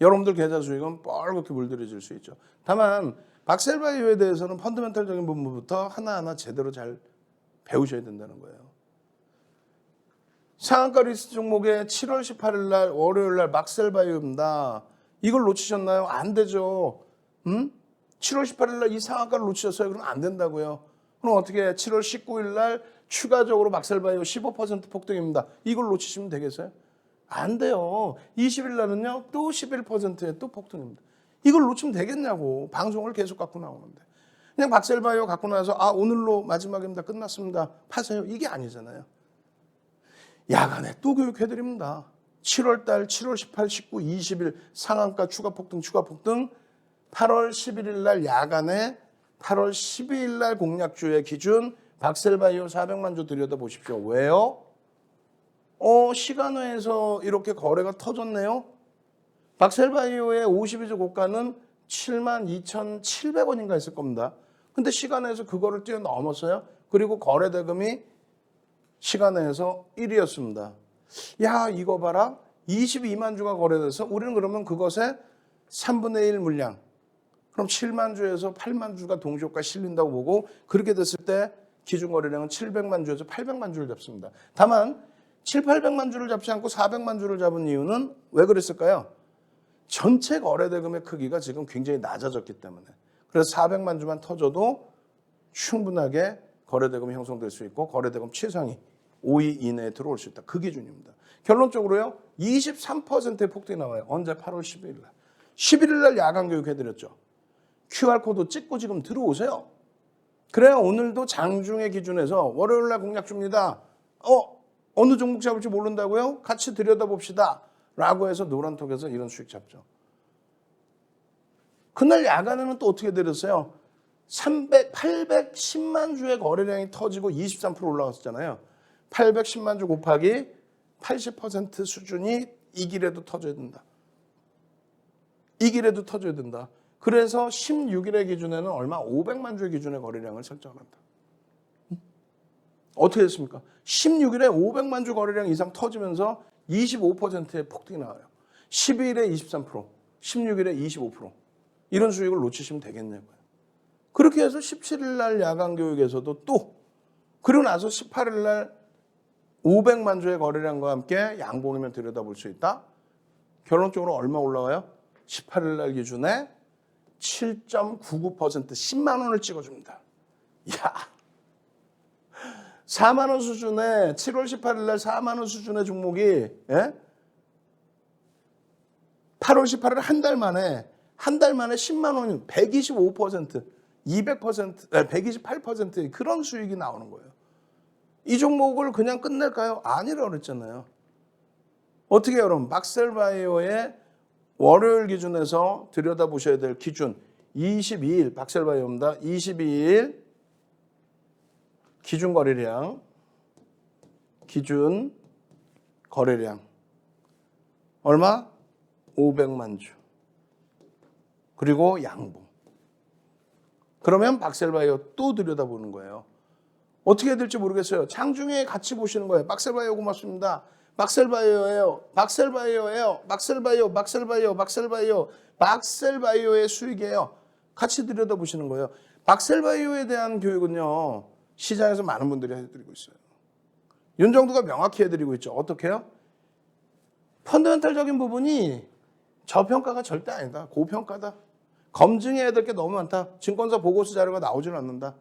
여러분들 계좌 수익은 뻘겋게 물들여질 수 있죠. 다만 박셀바이오에 대해서는 펀더멘털적인 부분부터 하나하나 제대로 잘 배우셔야 된다는 거예요. 상한가 리스트 종목에 7월 18일 날 월요일 날 박셀바이오입니다. 이걸 놓치셨나요? 안 되죠. 7월 18일 날 이 상한가를 놓치셨어요? 그럼 안 된다고요. 그럼 어떻게 해요? 7월 19일 날 추가적으로 박셀바이오 15% 폭등입니다. 이걸 놓치시면 되겠어요? 안 돼요. 20일 날은요 또 11%의 또 폭등입니다. 이걸 놓치면 되겠냐고. 방송을 계속 갖고 나오는데 그냥 박셀바이오 갖고 나서 오늘로 마지막입니다. 끝났습니다. 파세요. 이게 아니잖아요. 야간에 또 교육해드립니다. 7월달 7월 18, 19, 20일 상한가 추가 폭등 8월 11일 날 야간에 8월 12일 날 공략주의 기준 박셀바이오 400만 주 들여다보십시오. 왜요? 시간외에서 이렇게 거래가 터졌네요. 박셀바이오의 52주 고가는 72,700원인가 했을 겁니다. 근데 시간외에서 그거를 뛰어넘었어요. 그리고 거래 대금이 시간외에서 1위였습니다. 야, 이거 봐라. 22만 주가 거래돼서 우리는 그러면 그것의 3분의 1 물량. 그럼 7만 주에서 8만 주가 동시효과 실린다고 보고 그렇게 됐을 때 기준 거래량은 700만 주에서 800만 주를 잡습니다. 다만 800만 주를 잡지 않고 400만 주를 잡은 이유는 왜 그랬을까요? 전체 거래 대금의 크기가 지금 굉장히 낮아졌기 때문에. 그래서 400만 주만 터져도 충분하게 거래대금이 형성될 수 있고 거래대금 최상위 5위 이내에 들어올 수 있다. 그 기준입니다. 결론적으로요. 23%의 폭등이 나와요. 언제? 8월 12일 날. 11일 날 야간 교육 해드렸죠. QR코드 찍고 지금 들어오세요. 그래야 오늘도 장중의 기준에서 월요일 날 공략 줍니다. 어느 종목 잡을지 모른다고요? 같이 들여다봅시다. 라고 해서 노란톡에서 이런 수익 잡죠. 그날 야간에는 또 어떻게 내렸어요? 810만 주의 거래량이 터지고 23% 올라갔었잖아요. 810만 주 곱하기 80% 수준이 이 길에도 터져야 된다. 이 길에도 터져야 된다. 그래서 16일의 기준에는 얼마? 500만 주의 기준의 거래량을 설정한다. 어떻게 됐습니까? 16일에 500만 주 거래량 이상 터지면서 25%의 폭등이 나와요. 12일에 23%, 16일에 25%. 이런 수익을 놓치시면 되겠냐고요. 그렇게 해서 17일 날 야간 교육에서도 또 그리고 나서 18일 날 500만 주의 거래량과 함께 양봉이면 들여다볼 수 있다. 결론적으로 얼마 올라가요? 18일 날 기준에 7.99% 10만 원을 찍어줍니다. 이야, 4만 원 수준의 7월 18일 날 4만 원 수준의 종목이 8월 18일 한 달 만에 10만 원이 125%, 200%, 128%의 그런 수익이 나오는 거예요. 이 종목을 그냥 끝낼까요? 아니라고 그랬잖아요. 어떻게 여러분? 박셀바이오의 월요일 기준에서 들여다보셔야 될 기준 22일 박셀바이오입니다. 22일 기준 거래량 얼마? 500만 주. 그리고 양봉. 그러면 박셀바이오 또 들여다보는 거예요. 어떻게 해야 될지 모르겠어요. 장중에 같이 보시는 거예요. 박셀바이오 고맙습니다. 박셀바이오예요. 박셀바이오의 수익이에요. 같이 들여다보시는 거예요. 박셀바이오에 대한 교육은요. 시장에서 많은 분들이 해드리고 있어요. 윤정두가 명확히 해드리고 있죠. 어떻게 해요? 펀더멘탈적인 부분이 저평가가 절대 아니다. 고평가다. 검증해야 될 게 너무 많다. 증권사 보고서 자료가 나오질 않는다.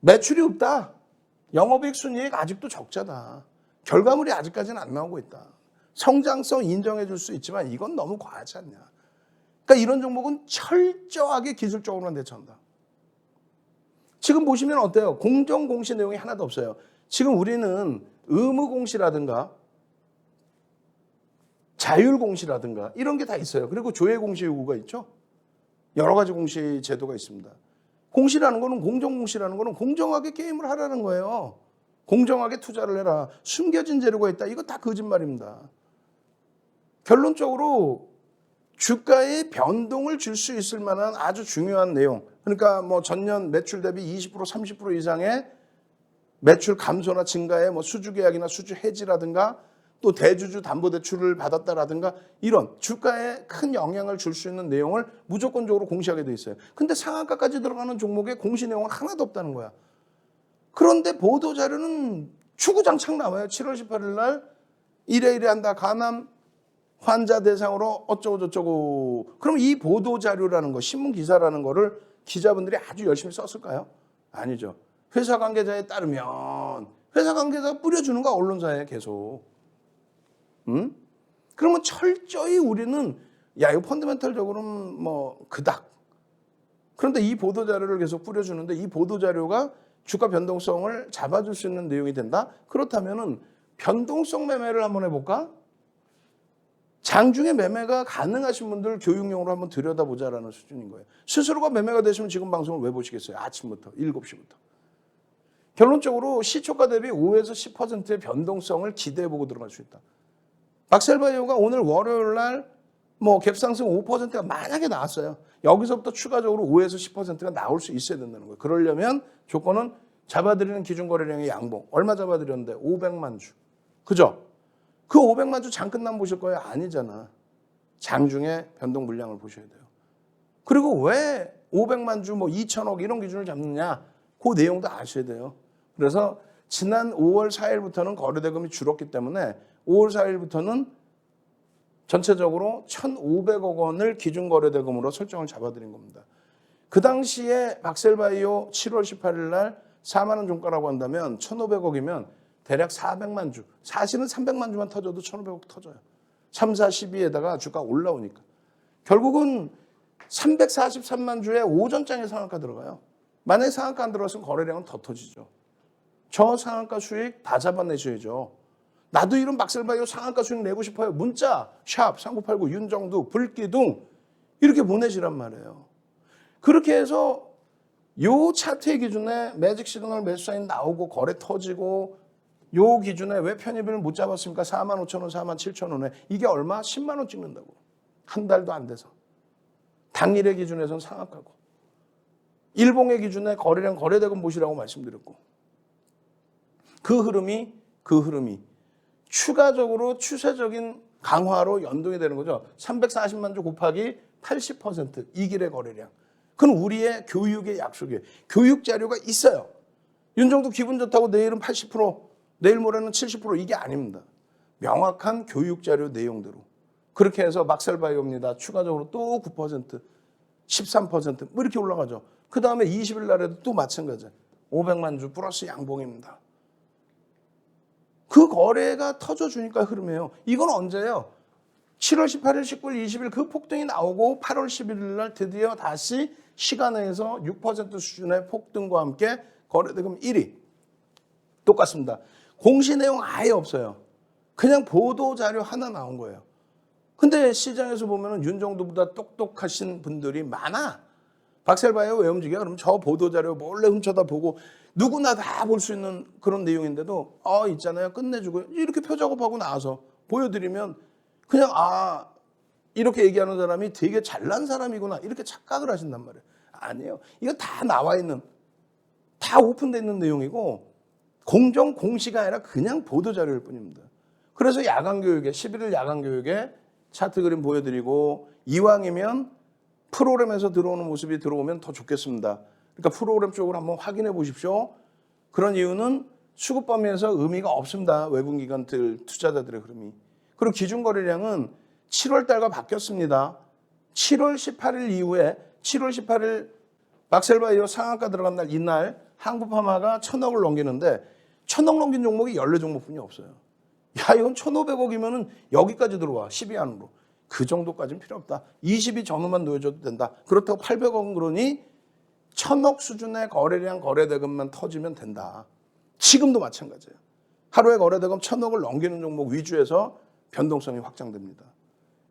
매출이 없다. 영업이익 순이익 아직도 적자다. 결과물이 아직까지는 안 나오고 있다. 성장성 인정해 줄 수 있지만 이건 너무 과하지 않냐. 그러니까 이런 종목은 철저하게 기술적으로만 대처한다. 지금 보시면 어때요? 공정공시 내용이 하나도 없어요. 지금 우리는 의무공시라든가 자율공시라든가 이런 게 다 있어요. 그리고 조회공시 요구가 있죠. 여러 가지 공시 제도가 있습니다. 공시라는 거는 공정공시라는 거는 공정하게 게임을 하라는 거예요. 공정하게 투자를 해라. 숨겨진 재료가 있다. 이거 다 거짓말입니다. 결론적으로 주가에 변동을 줄 수 있을 만한 아주 중요한 내용. 그러니까 뭐 전년 매출 대비 20% 30% 이상의 매출 감소나 증가에 뭐 수주 계약이나 수주 해지라든가 또 대주주 담보대출을 받았다라든가 이런 주가에 큰 영향을 줄 수 있는 내용을 무조건적으로 공시하게 돼 있어요. 근데 상한가까지 들어가는 종목에 공시 내용은 하나도 없다는 거야. 그런데 보도자료는 주구장창 나와요. 7월 18일 날 이래 한다. 간암 환자 대상으로 어쩌고저쩌고. 그럼 이 보도자료라는 거, 신문기사라는 거를 기자분들이 아주 열심히 썼을까요? 아니죠. 회사 관계자에 따르면 회사 관계자가 뿌려주는 거 언론사에 계속. 그러면 철저히 우리는 야 이거 펀더멘탈적으로는 뭐 그닥. 그런데 이 보도자료를 계속 뿌려주는데 이 보도자료가 주가 변동성을 잡아줄 수 있는 내용이 된다? 그렇다면은 변동성 매매를 한번 해볼까? 장중에 매매가 가능하신 분들 교육용으로 한번 들여다보자라는 수준인 거예요. 스스로가 매매가 되시면 지금 방송을 왜 보시겠어요? 아침부터 7시부터. 결론적으로 시초가 대비 5에서 10%의 변동성을 기대해보고 들어갈 수 있다. 박셀바이오가 오늘 월요일 날 뭐 갭상승 5%가 만약에 나왔어요. 여기서부터 추가적으로 5에서 10%가 나올 수 있어야 된다는 거예요. 그러려면 조건은 잡아들이는 기준거래량의 양봉. 얼마 잡아들였는데? 500만 주. 그죠? 그 500만 주 장 끝나면 보실 거예요? 아니잖아. 장중에 변동 물량을 보셔야 돼요. 그리고 왜 500만 주 뭐 2천억 이런 기준을 잡느냐? 그 내용도 아셔야 돼요. 그래서 지난 5월 4일부터는 거래대금이 줄었기 때문에 5월 4일부터는 전체적으로 1,500억 원을 기준거래대금으로 설정을 잡아드린 겁니다. 그 당시에 박셀바이오 7월 18일 날 4만 원 종가라고 한다면 1,500억이면 대략 400만 주. 사실은 300만 주만 터져도 1,500억 터져요. 3, 4, 12에다가 주가 올라오니까. 결국은 343만 주에 오전장에 상한가 들어가요. 만약에 상한가 안 들어갔으면 거래량은 더 터지죠. 저 상한가 수익 다 잡아내셔야죠. 나도 이런 막셀바이오 상한가 수익 내고 싶어요. 문자 샵 3989 윤정두 불기둥 이렇게 보내시란 말이에요. 그렇게 해서 요 차트의 기준에 매직 시그널 매수 사인 나오고 거래 터지고 요 기준에 왜 편입을 못 잡았습니까? 45,000원, 47,000원에 이게 얼마? 10만 원 찍는다고. 한 달도 안 돼서. 당일의 기준에서는 상한가고. 일봉의 기준에 거래량 거래대금 보시라고 말씀드렸고. 그 흐름이 추가적으로 추세적인 강화로 연동이 되는 거죠. 340만 주 곱하기 80% 이 길의 거래량. 그건 우리의 교육의 약속이에요. 교육 자료가 있어요. 윤정도 기분 좋다고 내일은 80%, 내일 모레는 70% 이게 아닙니다. 명확한 교육 자료 내용대로. 그렇게 해서 막셀바이오입니다. 추가적으로 또 9%, 13% 뭐 이렇게 올라가죠. 그 다음에 20일 날에도 또 마찬가지예요. 500만 주 플러스 양봉입니다. 그 거래가 터져주니까 흐름이에요. 이건 언제예요? 7월 18일, 19일, 20일 그 폭등이 나오고 8월 11일 날 드디어 다시 시간에서 6% 수준의 폭등과 함께 거래대금 1위. 똑같습니다. 공시 내용 아예 없어요. 그냥 보도자료 하나 나온 거예요. 근데 시장에서 보면 윤정도보다 똑똑하신 분들이 많아. 박셀바이오 왜 움직여? 그럼 저 보도자료 몰래 훔쳐다 보고 누구나 다 볼 수 있는 그런 내용인데도 있잖아요. 끝내주고 이렇게 표 작업하고 나와서 보여드리면 그냥 이렇게 얘기하는 사람이 되게 잘난 사람이구나 이렇게 착각을 하신단 말이에요. 아니에요. 이거 다 나와 있는 다 오픈되어 있는 내용이고 공정 공시가 아니라 그냥 보도자료일 뿐입니다. 그래서 야간교육에 11일 야간교육에 차트 그림 보여드리고 이왕이면 프로그램에서 들어오는 모습이 들어오면 더 좋겠습니다. 그러니까 프로그램 쪽으로 한번 확인해 보십시오. 그런 이유는 수급 범위에서 의미가 없습니다. 외국기관들 투자자들의 흐름이. 그리고 기준거래량은 7월 달과 바뀌었습니다. 7월 18일 이후에 7월 18일 막셀바이오 상한가 들어간 날 이날 한국파마가 1,000억을 넘기는데 1,000억 넘긴 종목이 14종목뿐이 없어요. 야 이건 1,500억이면 여기까지 들어와 10위 안으로. 그 정도까지는 필요 없다. 20위 전후만 놓여줘도 된다. 그렇다고 800억은 그러니 1,000억 수준의 거래량 거래대금만 터지면 된다. 지금도 마찬가지예요. 하루에 거래대금 1,000억을 넘기는 종목 위주에서 변동성이 확장됩니다.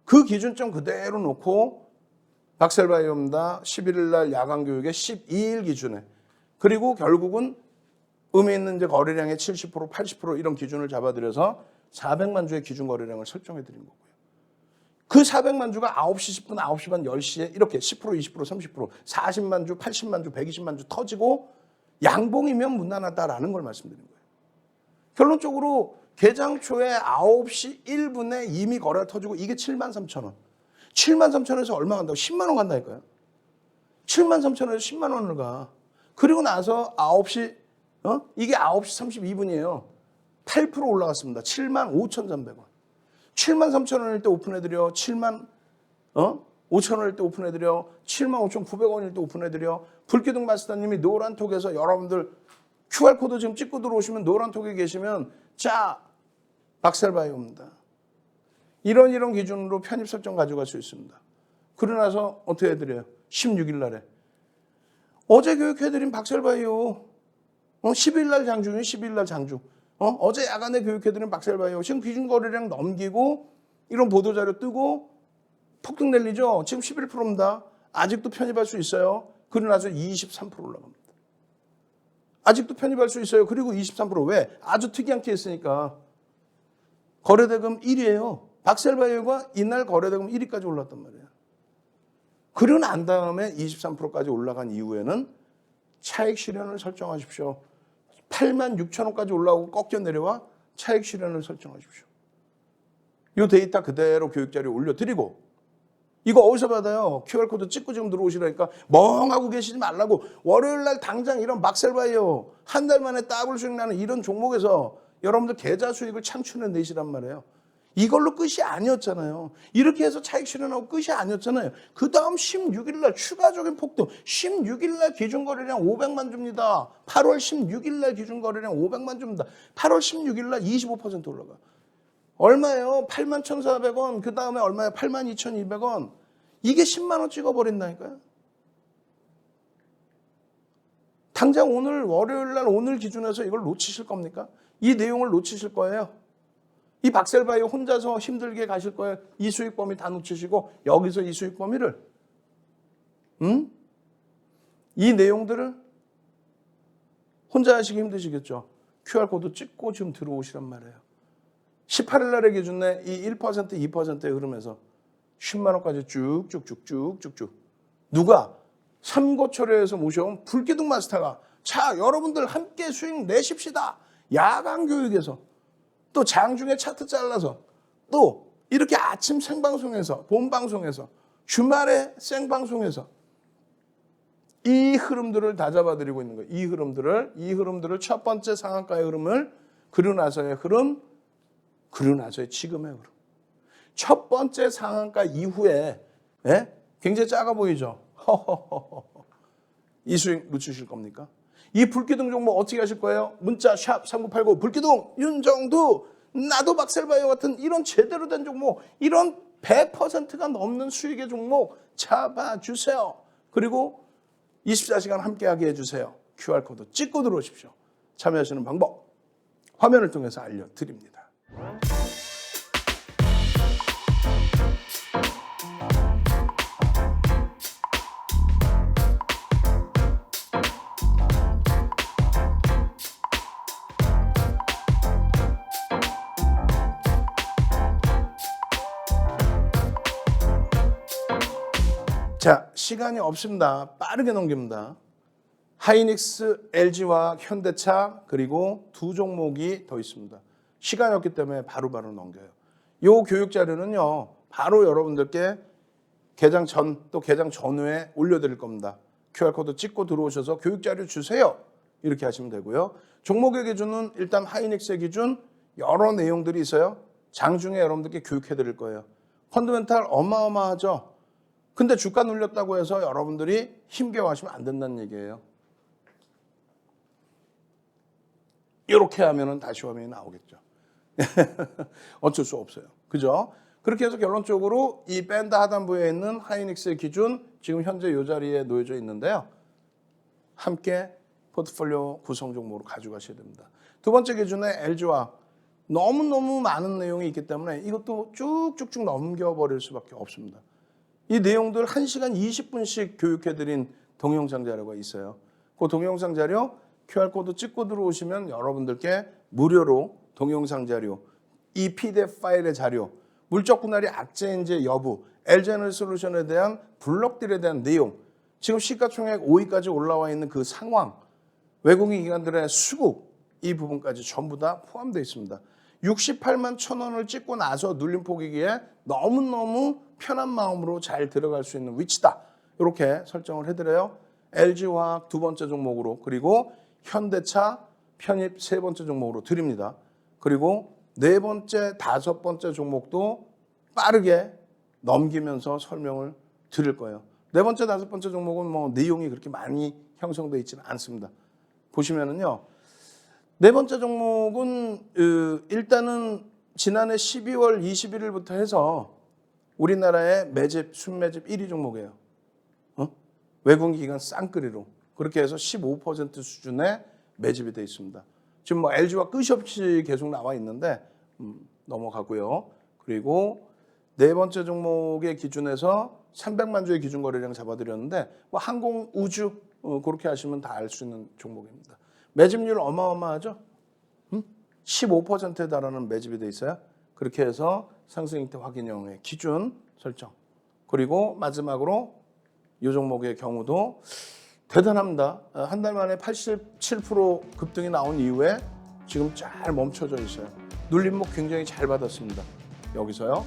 그 기준점 그대로 놓고 박셀바이오입니다. 11일 날 야간교육의 12일 기준에 그리고 결국은 의미 있는 이제 거래량의 70%, 80% 이런 기준을 잡아들여서 400만 주의 기준 거래량을 설정해 드린 거고요. 그 400만 주가 9시 10분, 9시 반, 10시에 이렇게 10%, 20%, 30%, 40만 주, 80만 주, 120만 주 터지고 양봉이면 무난하다라는 걸 말씀드린 거예요. 결론적으로 개장 초에 9시 1분에 이미 거래가 터지고 이게 73,000원. 73,000원에서 얼마 간다고? 10만 원 간다니까요. 73,000원에서 10만 원을 가. 그리고 나서 9시, 이게 9시 32분이에요. 8% 올라갔습니다. 75,300원. 73,000원일 때 오픈해드려. 75,000원일 때 오픈해드려. 75,900원일 때 오픈해드려. 불기둥 마스터님이 노란톡에서 여러분들 QR코드 지금 찍고 들어오시면 노란톡에 계시면 자, 박셀바이오입니다. 이런 기준으로 편입 설정 가져갈 수 있습니다. 그러고 나서 어떻게 해드려요? 16일 날에. 어제 교육해드린 박셀바이오. 10일 날 장중이에요. 10일 날 장중. 어제 야간에 교육해드린 박셀바이오. 지금 기준 거래량 넘기고 이런 보도자료 뜨고 폭등 랠리죠. 지금 11%입니다. 아직도 편입할 수 있어요. 그러고 나서 23% 올라갑니다. 아직도 편입할 수 있어요. 그리고 23% 왜? 아주 특이한 케이스니까. 거래대금 1위예요. 박셀바이오가 이날 거래대금 1위까지 올랐단 말이에요. 그러고 난 다음에 23%까지 올라간 이후에는 차익 실현을 설정하십시오. 86,000원까지 올라오고 꺾여 내려와 차익 실현을 설정하십시오. 이 데이터 그대로 교육자료에 올려드리고 이거 어디서 받아요? QR코드 찍고 지금 들어오시라니까 멍하고 계시지 말라고. 월요일 날 당장 이런 막셀바이오 한 달 만에 더블 수익 나는 이런 종목에서 여러분들 계좌 수익을 창출해 내시란 말이에요. 이걸로 끝이 아니었잖아요. 이렇게 해서 차익 실현하고 끝이 아니었잖아요. 그 다음 16일 날 추가적인 폭등. 16일 날 기준 거래량 500만 줍니다. 8월 16일 날 기준 거래량 500만 줍니다. 8월 16일 날 25% 올라가. 얼마예요? 81,400원. 그 다음에 얼마예요? 82,200원. 이게 10만 원 찍어버린다니까요. 당장 오늘 월요일 날 오늘 기준에서 이걸 놓치실 겁니까? 이 내용을 놓치실 거예요. 이 박셀바이오 혼자서 힘들게 가실 거예요. 이 수익 범위 다 놓치시고 여기서 이 수익 범위를 이 내용들을 혼자 하시기 힘드시겠죠. QR코드 찍고 지금 들어오시란 말이에요. 18일 날의 기준에 이 1%, 2%의 흐름에서 10만 원까지 쭉쭉쭉쭉쭉쭉 누가 삼고초려에서 모셔온 불기둥 마스터가 자 여러분들 함께 수익 내십시다. 야간 교육에서 또 장중에 차트 잘라서 또 이렇게 아침 생방송에서 본방송에서 주말에 생방송에서 이 흐름들을 다 잡아드리고 있는 거예요. 이 흐름들을 첫 번째 상한가의 흐름을 그리고 나서의 흐름, 그리고 나서의 지금의 흐름. 첫 번째 상한가 이후에 굉장히 작아 보이죠? 이 수익 놓치실 겁니까? 이 불기둥 종목 어떻게 하실 거예요? 문자 샵 3989 불기둥 윤정두 나도 박셀바이오 같은 이런 제대로 된 종목 이런 100%가 넘는 수익의 종목 잡아주세요. 그리고 24시간 함께하게 해주세요. QR코드 찍고 들어오십시오. 참여하시는 방법 화면을 통해서 알려드립니다. 자, 시간이 없습니다. 빠르게 넘깁니다. 하이닉스, LG화학, 현대차 그리고 두 종목이 더 있습니다. 시간이 없기 때문에 바로바로 넘겨요. 이 교육 자료는요. 바로 여러분들께 개장 전 또 개장 전후에 올려드릴 겁니다. QR코드 찍고 들어오셔서 교육 자료 주세요. 이렇게 하시면 되고요. 종목의 기준은 일단 하이닉스의 기준 여러 내용들이 있어요. 장중에 여러분들께 교육해드릴 거예요. 펀더멘탈 어마어마하죠. 근데 주가 눌렸다고 해서 여러분들이 힘겨워하시면 안 된다는 얘기예요. 이렇게 하면은 다시 화면이 나오겠죠. 어쩔 수 없어요. 그죠? 그렇게 해서 결론적으로 이 밴드 하단부에 있는 하이닉스의 기준 지금 현재 이 자리에 놓여져 있는데요. 함께 포트폴리오 구성 종목으로 가져가셔야 됩니다. 두 번째 기준에 LG화 너무너무 많은 내용이 있기 때문에 이것도 쭉쭉쭉 넘겨버릴 수밖에 없습니다. 이 내용들 1시간 20분씩 교육해드린 동영상 자료가 있어요. 그 동영상 자료 QR코드 찍고 들어오시면 여러분들께 무료로 동영상 자료, 이 PDF 파일의 자료, 물적 분할이 악재인지 여부, LG에너지솔루션에 대한 블록들에 대한 내용, 지금 시가총액 5위까지 올라와 있는 그 상황, 외국인 기관들의 수급, 이 부분까지 전부 다 포함되어 있습니다. 68만 1,000원을 찍고 나서 눌림 포기기에 너무너무 편한 마음으로 잘 들어갈 수 있는 위치다. 이렇게 설정을 해드려요. LG화학 두 번째 종목으로 그리고 현대차 편입 세 번째 종목으로 드립니다. 그리고 네 번째, 다섯 번째 종목도 빠르게 넘기면서 설명을 드릴 거예요. 네 번째, 다섯 번째 종목은 뭐 내용이 그렇게 많이 형성되어 있지는 않습니다. 보시면은요. 네 번째 종목은 일단은 지난해 12월 21일부터 해서 우리나라의 매집, 순매집 1위 종목이에요. 외국인 기관 쌍끌이로. 그렇게 해서 15% 수준의 매집이 되어 있습니다. 지금 뭐 LG와 끝이 없이 계속 나와 있는데 넘어가고요. 그리고 네 번째 종목의 기준에서 300만 주의 기준 거래량 잡아드렸는데 뭐 항공, 우주 그렇게 하시면 다 알 수 있는 종목입니다. 매집률 어마어마하죠? 15%에 달하는 매집이 되어 있어요. 그렇게 해서 상승익대 확인형의 기준 설정. 그리고 마지막으로 이 종목의 경우도 대단합니다. 한 달 만에 87% 급등이 나온 이후에 지금 잘 멈춰져 있어요. 눌림목 굉장히 잘 받았습니다. 여기서요.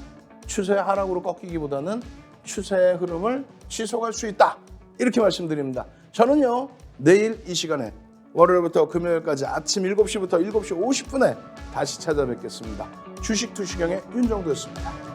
추세 하락으로 꺾이기보다는 추세의 흐름을 지속할 수 있다. 이렇게 말씀드립니다. 저는요. 내일 이 시간에 월요일부터 금요일까지 아침 7시부터 7시 50분에 다시 찾아뵙겠습니다. 주식 투시경의 윤정도였습니다.